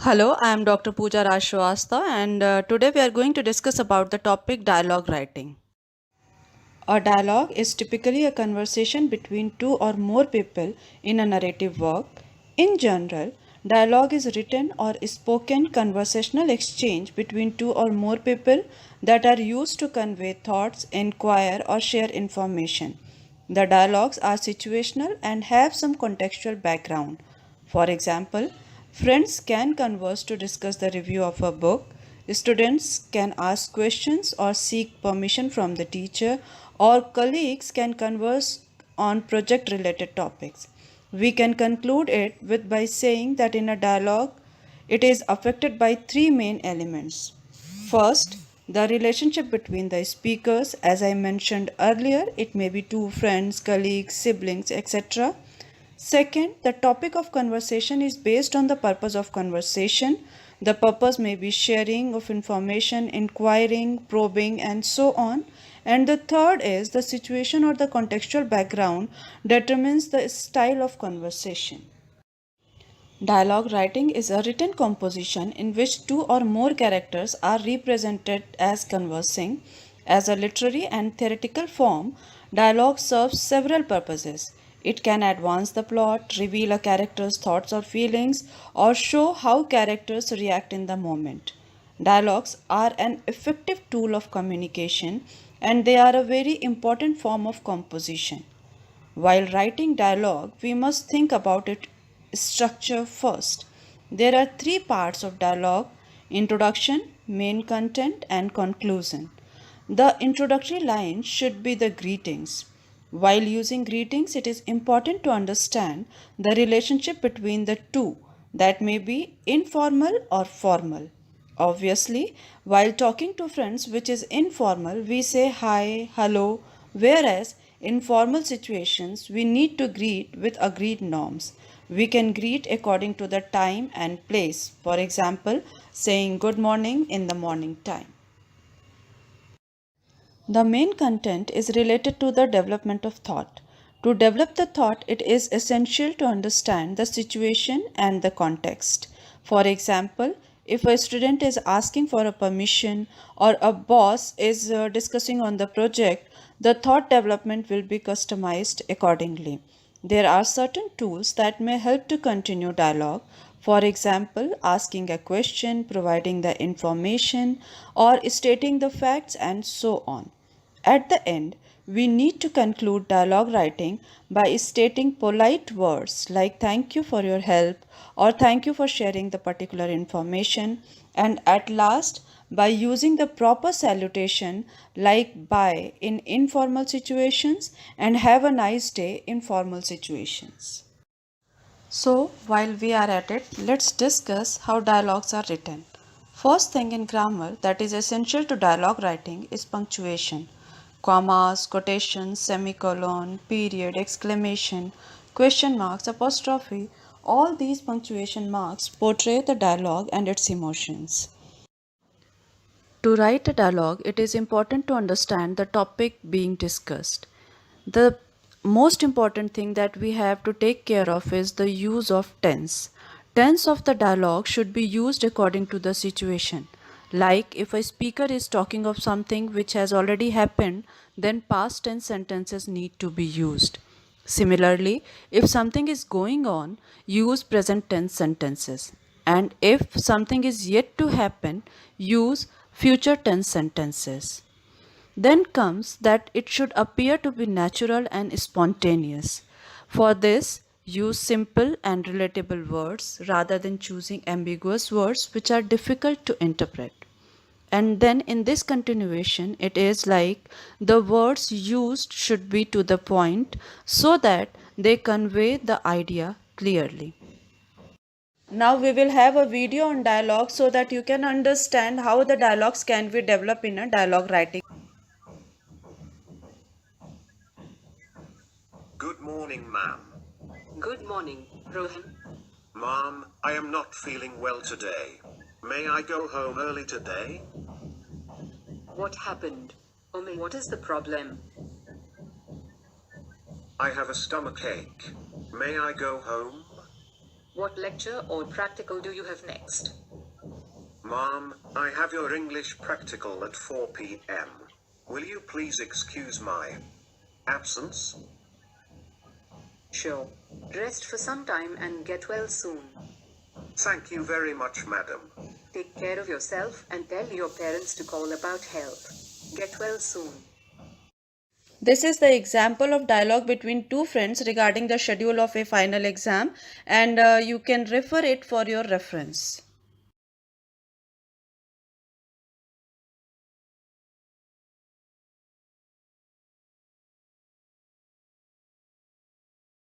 Hello, I am Dr. Pooja Raj Srivastava, and today we are going to discuss about the topic dialogue writing. A dialogue is typically a conversation between two or more people in a narrative work. In general, dialogue is written or spoken conversational exchange between two or more people that are used to convey thoughts, inquire, or share information. The dialogues are situational and have some contextual background. For example, friends can converse to discuss the review of a book, students can ask questions or seek permission from the teacher, or colleagues can converse on project related topics. We can conclude it with by saying that in a dialogue it is affected by three main elements. First, the relationship between the speakers, as I mentioned earlier, it may be two friends, colleagues, siblings, etc. Second, the topic of conversation is based on the purpose of conversation. The purpose may be sharing of information, inquiring, probing, and so on. And the third is the situation or the contextual background determines the style of conversation. Dialogue writing is a written composition in which two or more characters are represented as conversing. As a literary and theoretical form, dialogue serves several purposes. It can advance the plot, reveal a character's thoughts or feelings, or show how characters react in the moment. Dialogues are an effective tool of communication and they are a very important form of composition. While writing dialogue, we must think about its structure first. There are three parts of dialogue: introduction, main content, and conclusion. The introductory lines should be the greetings. While using greetings, it is important to understand the relationship between the two, that may be informal or formal. Obviously, while talking to friends, which is informal, we say hi, hello, whereas in formal situations, we need to greet with agreed norms. We can greet according to the time and place. For example, saying good morning in the morning time. The main content is related to the development of thought. To develop the thought, it is essential to understand the situation and the context. For example, if a student is asking for a permission or a boss is discussing on the project, the thought development will be customized accordingly. There are certain tools that may help to continue dialogue. For example, asking a question, providing the information, or stating the facts, and so on. At the end, we need to conclude dialogue writing by stating polite words like thank you for your help or thank you for sharing the particular information, and at last by using the proper salutation like bye in informal situations and have a nice day in formal situations. So, while we are at it, let's discuss how dialogues are written. First thing in grammar that is essential to dialogue writing is punctuation. Commas, quotations, semicolon, period, exclamation, question marks, apostrophe, all these punctuation marks portray the dialogue and its emotions. To write a dialogue, it is important to understand the topic being discussed. The most important thing that we have to take care of is the use of tense. Tense of the dialogue should be used according to the situation. Like if a speaker is talking of something which has already happened, then past tense sentences need to be used. Similarly, if something is going on, use present tense sentences. And if something is yet to happen, use future tense sentences. Then comes that it should appear to be natural and spontaneous. For this, use simple and relatable words rather than choosing ambiguous words which are difficult to interpret. And then in this continuation, it is like the words used should be to the point so that they convey the idea clearly. Now we will have a video on dialogue so that you can understand how the dialogues can be developed in a dialogue writing. Good morning, ma'am. Good morning, Rohan. Mom, I am not feeling well today. May I go home early today? What happened? Omi, what is the problem? I have a stomach ache. May I go home? What lecture or practical do you have next? Mom, I have your English practical at 4 p.m. Will you please excuse my absence? Sure. Rest for some time and get well soon. Thank you very much, madam. Take care of yourself and tell your parents to call about health. Get well soon. This is the example of dialogue between two friends regarding the schedule of a final exam, and you can refer it for your reference.